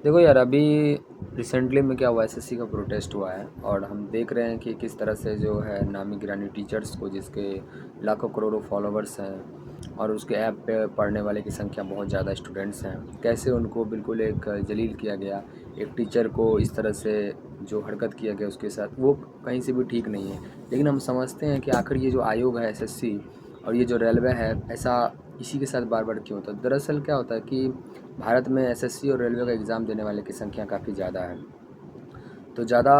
देखो यार, अभी रिसेंटली में क्या हुआ, एसएससी का प्रोटेस्ट हुआ है और हम देख रहे हैं कि किस तरह से जो है नामी गिरानी टीचर्स को, जिसके लाखों करोड़ों फॉलोवर्स हैं और उसके ऐप पे पढ़ने वाले की संख्या बहुत ज़्यादा स्टूडेंट्स हैं, कैसे उनको बिल्कुल एक जलील किया गया। एक टीचर को इस तरह से जो हरकत किया गया उसके साथ, वो कहीं से भी ठीक नहीं है। लेकिन हम समझते हैं कि आखिर ये जो आयोग है एसएससी और ये जो रेलवे है, ऐसा इसी के साथ बार बार क्यों होता है। दरअसल क्या होता है कि भारत में एसएससी और रेलवे का एग्ज़ाम देने वाले की संख्या काफ़ी ज़्यादा है। तो ज़्यादा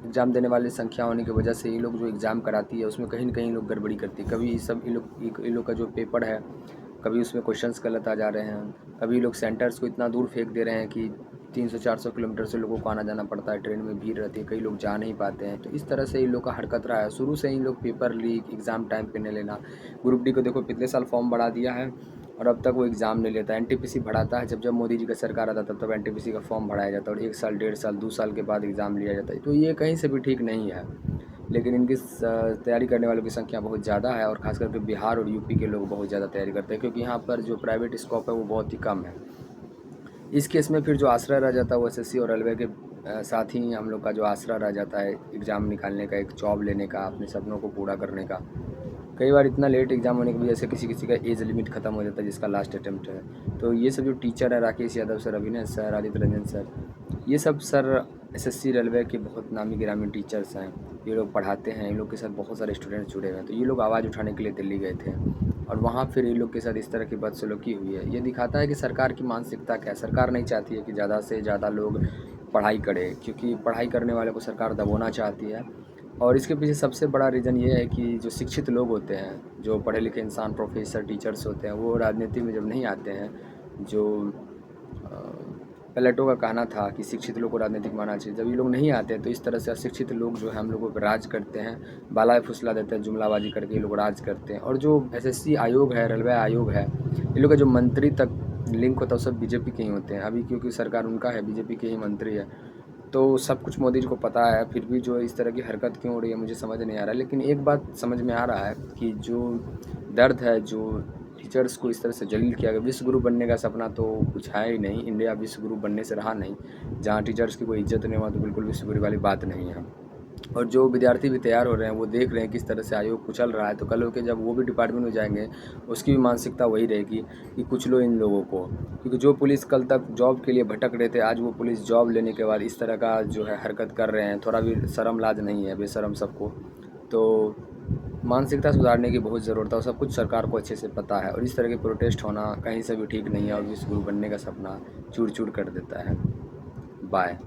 एग्ज़ाम देने वाली संख्या होने की वजह से ये लोग जो एग्ज़ाम कराती है उसमें कहीं न कहीं लोग गड़बड़ी करती है। कभी ये लोग का जो पेपर है, कभी उसमें क्वेश्चंस गलत आ जा रहे हैं, कभी लोग सेंटर्स को इतना दूर फेंक दे रहे हैं कि 300-400 किलोमीटर से लोगों को आना-जाना पड़ता है, ट्रेन में भीड़ रहती है, कई लोग जा नहीं पाते हैं। तो इस तरह से इन लोग का हरकत रहा है। शुरू से ही लोग पेपर लीक, एग्ज़ाम टाइम पे नहीं लेना। ग्रुप डी को देखो पिछले साल फॉर्म बढ़ा दिया है और अब तक वो एग्ज़ाम नहीं लेता। एनटीपीसी बढ़ाता है, जब जब मोदी जी का सरकार आता है तब तब एनटीपीसी का फॉर्म बढ़ाया जाता है और 1 साल, 1.5 साल, 2 साल के बाद एग्ज़ाम लिया जाता है। तो ये कहीं से भी ठीक नहीं है। लेकिन इनकी तैयारी करने वालों की संख्या बहुत ज़्यादा है और ख़ास करके बिहार और यूपी के लोग बहुत ज़्यादा तैयारी करते हैं, क्योंकि यहाँ पर जो प्राइवेट स्कोप है वो बहुत ही कम है। इस केस में फिर जो आसरा रह जाता है वो एसएससी और रेलवे के साथ ही हम लोग का जो आसरा रह जाता है एग्ज़ाम निकालने का, एक जॉब लेने का, अपने सपनों को पूरा करने का। कई बार इतना लेट एग्ज़ाम होने की वजह से किसी किसी का एज लिमिट ख़त्म हो जाता है जिसका लास्ट अटेम्प्ट है। तो ये सब जो टीचर है, राकेश यादव सर, अभिनय सर, आदित्य रंजन सर, ये सब सर एसएससी रेलवे के बहुत नामी गिरामी टीचर्स हैं। ये लोग पढ़ाते हैं, इन लोग के साथ बहुत सारे स्टूडेंट्स जुड़े हुए हैं। तो ये लोग आवाज़ उठाने के लिए दिल्ली गए थे और वहाँ फिर इन लोग के साथ इस तरह की बदसलूकी हुई है। ये दिखाता है कि सरकार की मानसिकता क्या है। सरकार नहीं चाहती है कि ज़्यादा से ज़्यादा लोग पढ़ाई करें, क्योंकि पढ़ाई करने वाले को सरकार दबोना चाहती है। और इसके पीछे सबसे बड़ा रीज़न ये है कि जो शिक्षित लोग होते हैं, जो पढ़े लिखे इंसान, प्रोफेसर, टीचर्स होते हैं, वो राजनीति में जब नहीं आते हैं, जो प्लेटो का कहना था कि शिक्षित लोग को राजनीतिक मानना चाहिए, जब ये लोग नहीं आते हैं तो इस तरह से अशिक्षित लोग जो है हम लोगों पर राज करते हैं, बाला फुसला देते हैं, जुमलाबाजी करके ये लोग राज करते हैं। और जो एसएससी आयोग है, रेलवे आयोग है, ये लोग का जो मंत्री तक लिंक होता है वो सब बीजेपी के ही होते हैं। अभी क्योंकि सरकार उनका है, बीजेपी के ही मंत्री है, तो सब कुछ मोदी जी को पता है, फिर भी जो इस तरह की हरकत क्यों हो रही है मुझे समझ नहीं आ रहा है। लेकिन एक बात समझ में आ रहा है कि जो दर्द है, जो टीचर्स को इस तरह से जलील किया गया, विश्व गुरु बनने का सपना तो कुछ है ही नहीं। इंडिया विश्व गुरु बनने से रहा नहीं। जहाँ टीचर्स की कोई इज्जत नहीं हुआ तो बिल्कुल विश्व गुरु वाली बात नहीं है। और जो विद्यार्थी भी तैयार हो रहे हैं वो देख रहे हैं किस तरह से आयोग कुचल रहा है। तो कल होकर जब वो भी डिपार्टमेंट में जाएंगे, उसकी भी मानसिकता वही रहेगी कि कुछ लो इन लोगों को। क्योंकि जो पुलिस कल तक जॉब के लिए भटक रहे थे, आज वो पुलिस जॉब लेने के बाद इस तरह का जो है हरकत कर रहे हैं। थोड़ा भी शर्म लाज नहीं है, बेशरम सबको। तो मानसिकता सुधारने की बहुत ज़रूरत है और सब कुछ सरकार को अच्छे से पता है। और इस तरह के प्रोटेस्ट होना कहीं से भी ठीक नहीं है और विश्व गुरु बनने का सपना चूर चूर कर देता है। बाय।